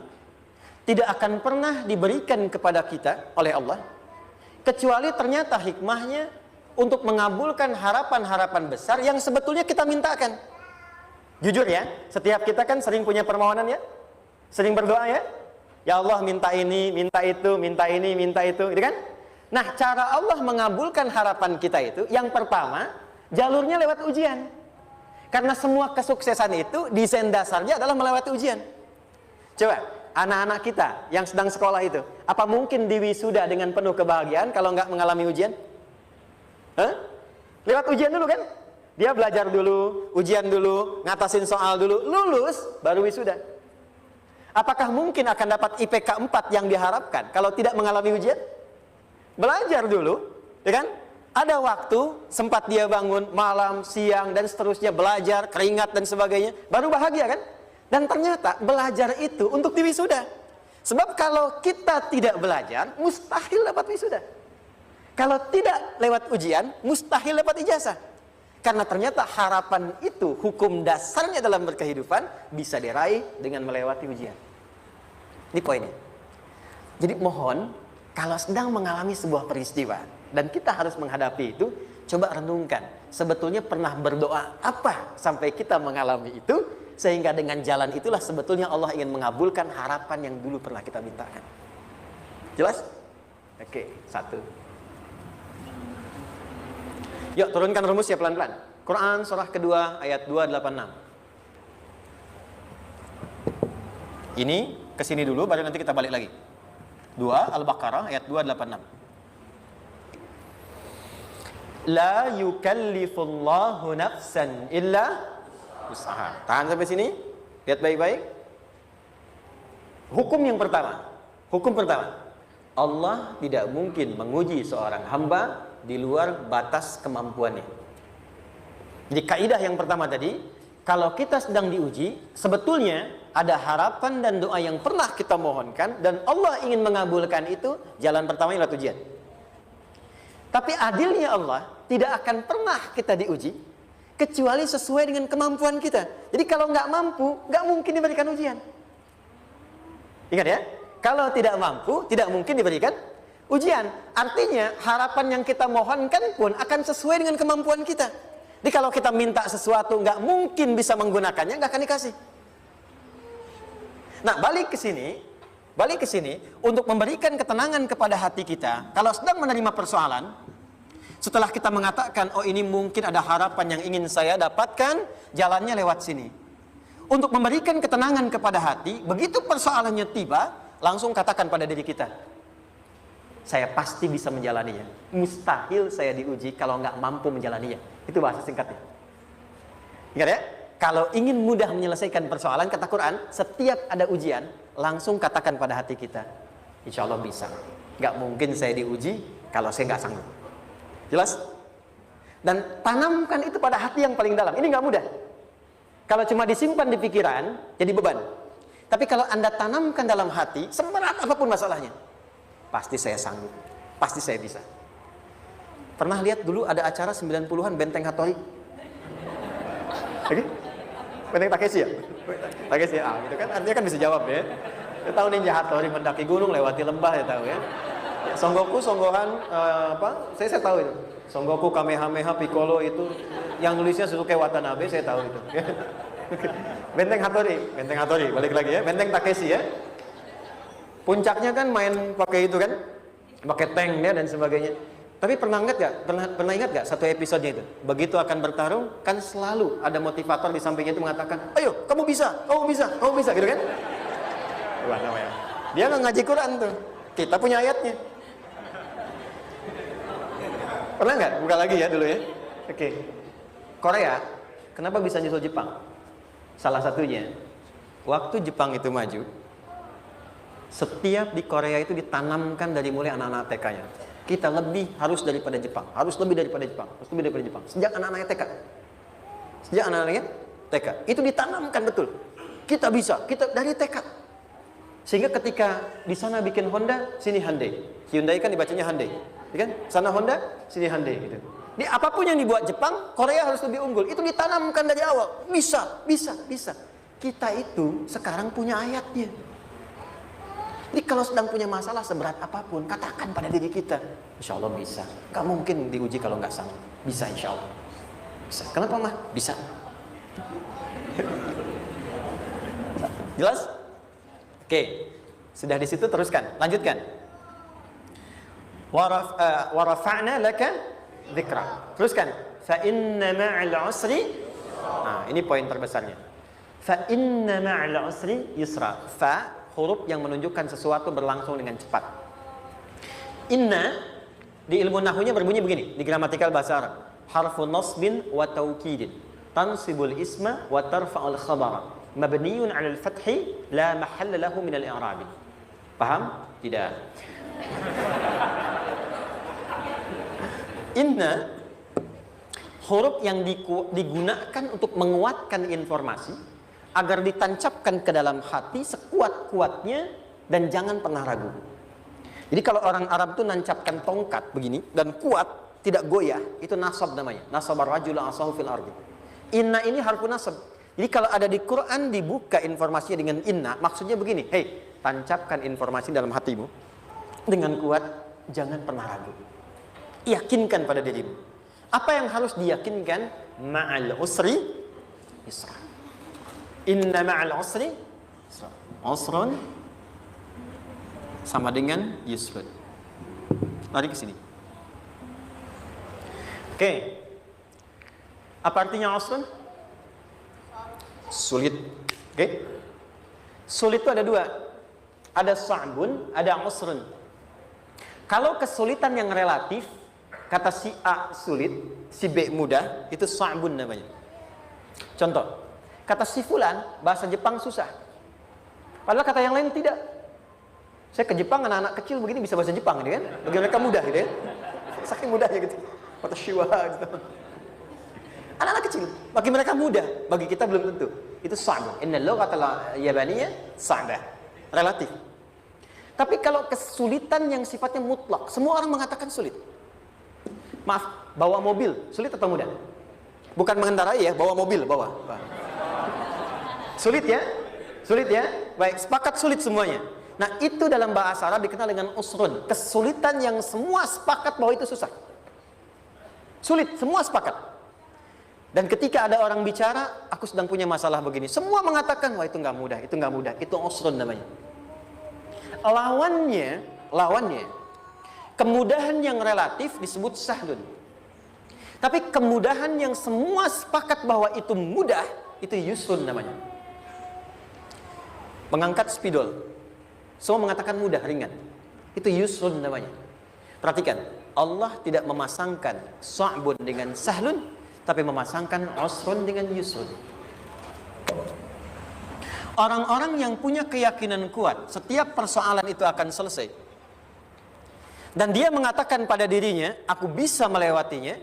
tidak akan pernah diberikan kepada kita oleh Allah, kecuali ternyata hikmahnya untuk mengabulkan harapan-harapan besar yang sebetulnya kita mintakan. Jujur ya, setiap kita kan sering punya permohonan ya, sering berdoa ya, ya Allah minta ini, minta itu, minta ini, minta itu, gitu kan? Nah, cara Allah mengabulkan harapan kita itu, yang pertama, jalurnya lewat ujian. Karena semua kesuksesan itu, desain dasarnya adalah melewati ujian. Coba, anak-anak kita yang sedang sekolah itu, apa mungkin diwisuda dengan penuh kebahagiaan kalau nggak mengalami ujian? Hah? Lewat ujian dulu kan? Dia belajar dulu, ujian dulu, ngatasin soal dulu, lulus, baru wisuda. Apakah mungkin akan dapat IPK 4 yang diharapkan kalau tidak mengalami ujian? Belajar dulu, ya kan? Ada waktu, sempat dia bangun malam, siang, dan seterusnya, belajar, keringat, dan sebagainya, baru bahagia kan? Dan ternyata belajar itu untuk diwisuda. Sebab kalau kita tidak belajar, mustahil dapat wisuda. Kalau tidak lewat ujian, mustahil dapat ijazah. Karena ternyata harapan itu, hukum dasarnya dalam berkehidupan, bisa diraih dengan melewati ujian. Ini poinnya. Jadi mohon, kalau sedang mengalami sebuah peristiwa dan kita harus menghadapi itu, coba renungkan, sebetulnya pernah berdoa apa sampai kita mengalami itu, sehingga dengan jalan itulah sebetulnya Allah ingin mengabulkan harapan yang dulu pernah kita mintakan. Jelas? Oke, satu. Yuk turunkan rumusnya pelan-pelan. Quran surah kedua ayat 286. Ini kesini dulu, baru nanti kita balik lagi. 2 Al-Baqarah ayat 286. La yukallifullahu nafsan illa usaha. Tahan sampai sini. Lihat baik-baik. Hukum yang pertama. Hukum pertama. Allah tidak mungkin menguji seorang hamba di luar batas kemampuannya. Jadi kaidah yang pertama tadi, kalau kita sedang diuji, sebetulnya ada harapan dan doa yang pernah kita mohonkan dan Allah ingin mengabulkan itu, jalan pertamanya adalah ujian. Tapi adilnya Allah, tidak akan pernah kita diuji kecuali sesuai dengan kemampuan kita. Jadi kalau nggak mampu, nggak mungkin diberikan ujian. Ingat ya, kalau tidak mampu, tidak mungkin diberikan ujian. Artinya harapan yang kita mohonkan pun akan sesuai dengan kemampuan kita. Jadi kalau kita minta sesuatu nggak mungkin bisa menggunakannya, nggak akan dikasih. Nah, balik ke sini untuk memberikan ketenangan kepada hati kita. Kalau sedang menerima persoalan, setelah kita mengatakan, oh ini mungkin ada harapan yang ingin saya dapatkan, jalannya lewat sini. Untuk memberikan ketenangan kepada hati, begitu persoalannya tiba, langsung katakan pada diri kita, saya pasti bisa menjalaninya. Mustahil saya diuji kalau nggak mampu menjalaninya. Itu bahasa singkatnya. Ingat ya? Kalau ingin mudah menyelesaikan persoalan, kata Quran, setiap ada ujian, langsung katakan pada hati kita, insya Allah bisa. Nggak mungkin saya diuji kalau saya nggak sanggup. Jelas? Dan tanamkan itu pada hati yang paling dalam. Ini nggak mudah. Kalau cuma disimpan di pikiran, jadi beban. Tapi kalau Anda tanamkan dalam hati, seberat apapun masalahnya, pasti saya sanggup, pasti saya bisa. Pernah lihat dulu ada acara 90-an Benteng Hattori? Oke? Benteng Takeshi ya? Takeshi ya, gitu kan, artinya kan bisa jawab ya. Dia tahu Ninja Hattori mendaki gunung, lewati lembah, ya tahu ya. Songgoku, Songgohan, saya tahu itu. Songgoku, Kamehameha, Piccolo itu, yang nulisnya Suzuki Watanabe, saya tahu itu. Benteng Hattori, balik lagi ya. Benteng Takeshi ya. Puncaknya kan main pakai itu kan, pakai tanknya dan sebagainya. Tapi pernah ingat gak satu episodenya itu? Begitu akan bertarung, kan selalu ada motivator di sampingnya itu mengatakan, ayo kamu bisa, gitu kan? Wah, namanya. Dia nggak ngaji Quran tuh, kita punya ayatnya. Pernah nggak? Buka lagi ya dulu ya. Oke. Korea, kenapa bisa nyusul Jepang? Salah satunya, waktu Jepang itu maju, setiap di Korea itu ditanamkan dari mulai anak-anak TK-nya. Kita harus lebih daripada Jepang, harus lebih daripada Jepang. Sejak anak-anak TK. Sejak anak-anaknya TK. Itu ditanamkan betul. Kita bisa, kita dari TK. Sehingga ketika di sana bikin Honda, sini Hyundai. Hyundai kan dibacanya Hyundai. Ya kan? Sana Honda, sini Hyundai gitu. Di apapun yang dibuat Jepang, Korea harus lebih unggul. Itu ditanamkan dari awal. Bisa, bisa, bisa. Kita itu sekarang punya ayatnya. Jadi kalau sedang punya masalah seberat apapun, katakan pada diri kita, insya Allah bisa. Gak mungkin diuji kalau nggak sanggup. Bisa insya Allah. Bisa. Kenapa mah? Bisa. Jelas? Oke. Sudah di situ teruskan. Lanjutkan. Warafa'na laka dzikra. Teruskan. Fa inna ma'al usri. Nah, ini poin terbesarnya. Fa inna ma'al usri yusra. Fa huruf yang menunjukkan sesuatu berlangsung dengan cepat. Inna di ilmu nahwunya berbunyi begini, di gramatikal bahasa Arab. Harfu nasbin wa taukidin. Tansibul isma wa tarfa'ul khabara. Mabniyun 'alal fathi la mahalla lahu min al-i'rab. Paham? Tidak. Inna huruf yang digunakan untuk menguatkan informasi agar ditancapkan ke dalam hati sekuat-kuatnya dan jangan pernah ragu. Jadi kalau orang Arab itu nancapkan tongkat begini dan kuat, tidak goyah, itu nasab namanya. Nasabar rajul asahu fil ardi. Inna ini harfu nasab. Jadi kalau ada di Quran dibuka informasinya dengan inna, maksudnya begini, hei, tancapkan informasi dalam hatimu dengan kuat, jangan pernah ragu. Yakinkan pada dirimu. Apa yang harus diyakinkan? Ma'al usri yusra. Inna ma'al usri usrun sama dengan yusrun. Lari ke sini. Oke. Apa artinya usrun? Sulit. Oke. Sulit itu ada dua. Ada sa'bun, ada usrun. Kalau kesulitan yang relatif, kata si A sulit, si B mudah, itu sa'bun namanya. Contoh. Kata si fulan, bahasa Jepang susah. Padahal kata yang lain tidak. Saya ke Jepang, anak-anak kecil begini bisa bahasa Jepang, gitu kan? Bagi mereka mudah, gitu ya. Saking mudahnya gitu. Kata shiwa, gitu. Anak-anak kecil, bagi mereka mudah, bagi kita belum tentu. Itu sa'bah. Inna lughatal yabaniyah sa'bah. Relatif. Tapi kalau kesulitan yang sifatnya mutlak, semua orang mengatakan sulit. Maaf, bawa mobil, sulit atau mudah? Bukan mengendarai ya, bawa mobil, bawa. Sulit ya? Sulit ya? Baik, sepakat sulit semuanya. Nah, itu dalam bahasa Arab dikenal dengan usrun. Kesulitan yang semua sepakat bahwa itu susah. Sulit, semua sepakat. Dan ketika ada orang bicara, aku sedang punya masalah begini. Semua mengatakan, wah itu nggak mudah, itu nggak mudah. Itu usrun namanya. Lawannya, kemudahan yang relatif disebut sahlun. Tapi kemudahan yang semua sepakat bahwa itu mudah, itu yusrun namanya. Mengangkat spidol, semua mengatakan mudah, ringan. Itu yusrun namanya. Perhatikan, Allah tidak memasangkan sa'bun dengan sahlun, tapi memasangkan usrun dengan yusrun. Orang-orang yang punya keyakinan kuat, setiap persoalan itu akan selesai. Dan dia mengatakan pada dirinya, aku bisa melewatinya.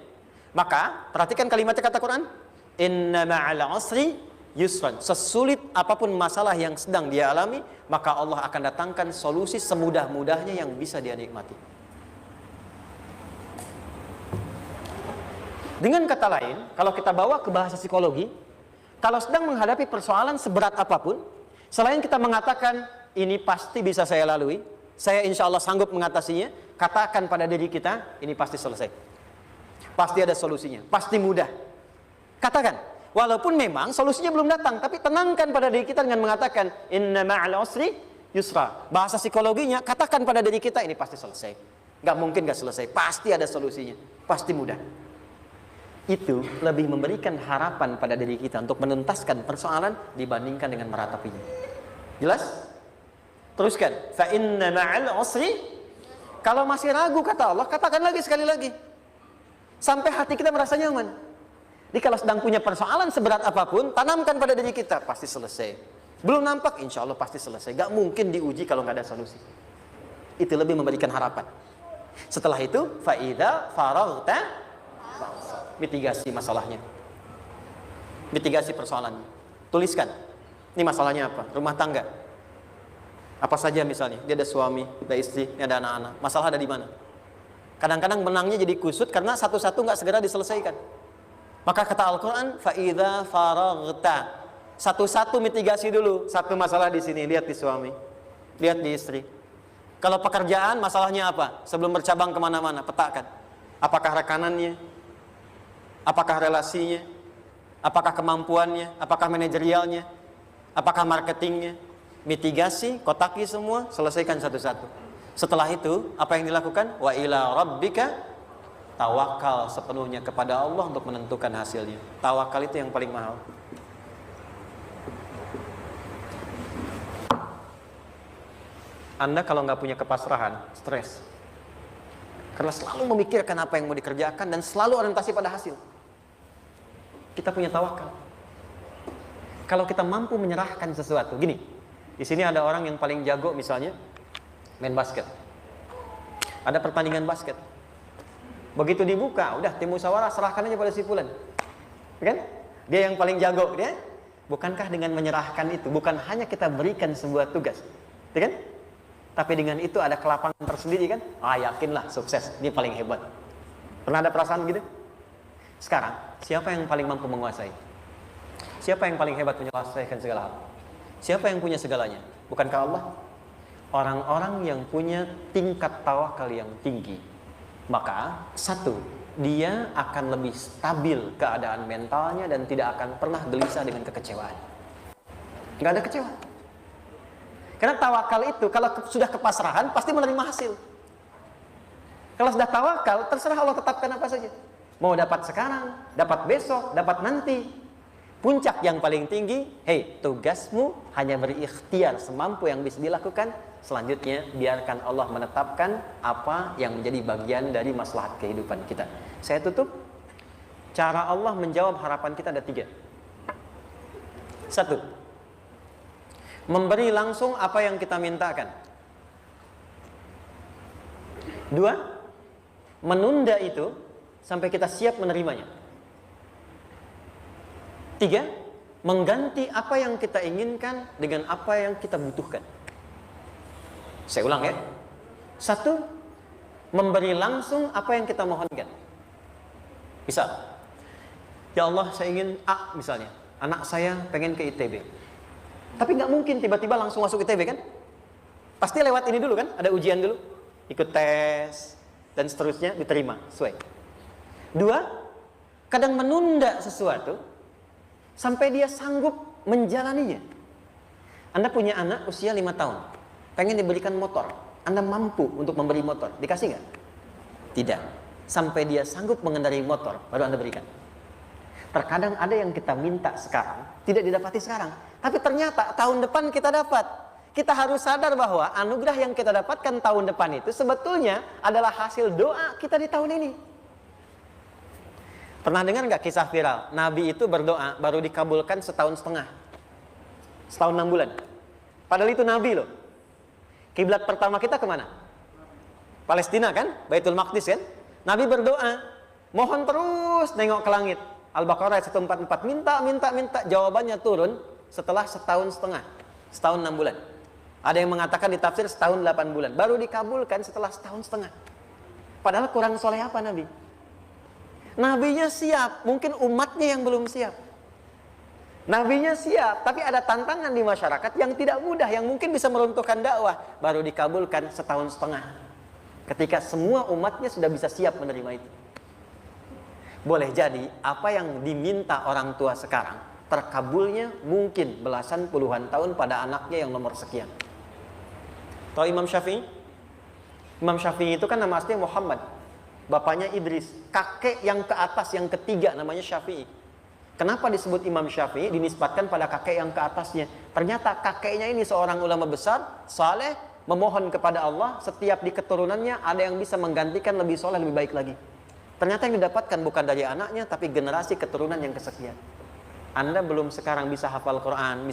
Maka, perhatikan kalimatnya kata Quran, inna ma'al usri yusran. Sesulit apapun masalah yang sedang dia alami, maka Allah akan datangkan solusi semudah-mudahnya yang bisa dia nikmati. Dengan kata lain, kalau kita bawa ke bahasa psikologi, kalau sedang menghadapi persoalan seberat apapun, selain kita mengatakan ini pasti bisa saya lalui, saya insya Allah sanggup mengatasinya, katakan pada diri kita, ini pasti selesai, pasti ada solusinya, pasti mudah. Katakan, walaupun memang solusinya belum datang, tapi tenangkan pada diri kita dengan mengatakan inna ma'al usri yusra. Bahasa psikologinya, katakan pada diri kita ini pasti selesai. Gak mungkin gak selesai, pasti ada solusinya, pasti mudah. Itu lebih memberikan harapan pada diri kita untuk menuntaskan persoalan dibandingkan dengan meratapinya. Jelas? Teruskan. Fa inna ma'al usri. Kalau masih ragu kata Allah, katakan lagi sekali lagi. Sampai hati kita merasa nyaman. Jadi kalau sedang punya persoalan seberat apapun, tanamkan pada diri kita, pasti selesai. Belum nampak, insya Allah pasti selesai. Gak mungkin diuji kalau gak ada solusi. Itu lebih memberikan harapan. Setelah itu, fa'idha faraghta, mitigasi masalahnya. Mitigasi persoalannya. Tuliskan. Ini masalahnya apa? Rumah tangga. Apa saja misalnya, dia ada suami, ada istri, ada anak-anak. Masalah ada di mana? Kadang-kadang benangnya jadi kusut karena satu-satu nggak segera diselesaikan. Maka kata Al-Quran, فَإِذَا فَرَغْتَ, satu-satu mitigasi dulu. Satu masalah di sini, lihat di suami, lihat di istri. Kalau pekerjaan, masalahnya apa? Sebelum bercabang kemana-mana, petakan. Apakah rekanannya? Apakah relasinya? Apakah kemampuannya? Apakah manajerialnya? Apakah marketingnya? Mitigasi, kotaki semua, selesaikan satu-satu. Setelah itu, apa yang dilakukan? Wa ila rabbika, tawakal sepenuhnya kepada Allah untuk menentukan hasilnya. Tawakal itu yang paling mahal. Anda kalau nggak punya kepasrahan, stres. Karena selalu memikirkan apa yang mau dikerjakan dan selalu orientasi pada hasil. Kita punya tawakal. Kalau kita mampu menyerahkan sesuatu, gini, di sini ada orang yang paling jago misalnya main basket. Ada pertandingan basket. Begitu dibuka, udah tim musyawarah serahkan aja pada si fulan. Kan? Dia yang paling jago, dia. Bukankah dengan menyerahkan itu bukan hanya kita berikan sebuah tugas, kan? Tapi dengan itu ada kelapangan tersendiri kan? Yakinlah sukses, dia paling hebat. Pernah ada perasaan gitu? Sekarang, siapa yang paling mampu menguasai? Siapa yang paling hebat menyelesaikan segala hal? Siapa yang punya segalanya? Bukankah Allah? Orang-orang yang punya tingkat tawakal yang tinggi, maka satu, dia akan lebih stabil keadaan mentalnya dan tidak akan pernah gelisah dengan kekecewaan. Nggak ada kecewa. Karena tawakal itu kalau sudah kepasrahan pasti menerima hasil. Kalau sudah tawakal, terserah Allah tetapkan apa saja. Mau dapat sekarang, dapat besok, dapat nanti. Puncak yang paling tinggi, tugasmu hanya berikhtiar semampu yang bisa dilakukan. Selanjutnya, biarkan Allah menetapkan apa yang menjadi bagian dari maslahat kehidupan kita. Saya tutup. Cara Allah menjawab harapan kita ada 3. 1. Memberi langsung apa yang kita mintakan. 2. Menunda itu sampai kita siap menerimanya. 3. Mengganti apa yang kita inginkan dengan apa yang kita butuhkan. Saya ulang ya. 1. Memberi langsung apa yang kita mohonkan. Misal, ya Allah saya ingin A misalnya. Anak saya pengen ke ITB. Tapi nggak mungkin tiba-tiba langsung masuk ITB kan? Pasti lewat ini dulu kan? Ada ujian dulu. Ikut tes dan seterusnya diterima. Sesuai. 2. Kadang menunda sesuatu sampai dia sanggup menjalaninya. Anda punya anak usia 5 tahun, pengen diberikan motor. Anda mampu untuk memberi motor, dikasih nggak? Tidak. Sampai dia sanggup mengendarai motor, baru Anda berikan. Terkadang ada yang kita minta sekarang, tidak didapati sekarang. Tapi ternyata tahun depan kita dapat. Kita harus sadar bahwa anugerah yang kita dapatkan tahun depan itu sebetulnya adalah hasil doa kita di tahun ini. Pernah dengar nggak kisah viral? Nabi itu berdoa baru dikabulkan setahun setengah. Setahun 6 bulan. Padahal itu Nabi loh. Kiblat pertama kita kemana? Palestina kan? Baitul Maqdis kan? Nabi berdoa. Mohon terus nengok ke langit. Al-Baqarah ayat 144. Minta. Jawabannya turun setelah setahun setengah. Setahun 6 bulan. Ada yang mengatakan di tafsir setahun 8 bulan. Baru dikabulkan setelah setahun setengah. Padahal kurang soleh apa Nabi? Nabinya siap, mungkin umatnya yang belum siap. Nabinya siap, tapi ada tantangan di masyarakat yang tidak mudah, yang mungkin bisa meruntuhkan dakwah. Baru dikabulkan setahun setengah. Ketika semua umatnya sudah bisa siap menerima itu. Boleh jadi apa yang diminta orang tua sekarang, terkabulnya mungkin belasan puluhan tahun pada anaknya yang nomor sekian. Tahu Imam Syafi'i? Imam Syafi'i itu kan nama aslinya Muhammad. Bapaknya Idris, kakek yang ke atas yang ketiga namanya Syafi'i. Kenapa disebut Imam Syafi'i? Dinisbatkan pada kakek yang ke atasnya. Ternyata kakeknya ini seorang ulama besar, saleh, memohon kepada Allah. Setiap di keturunannya ada yang bisa menggantikan lebih soleh, lebih baik lagi. Ternyata yang didapatkan bukan dari anaknya, tapi generasi keturunan yang kesekian. Anda belum sekarang bisa hafal Quran,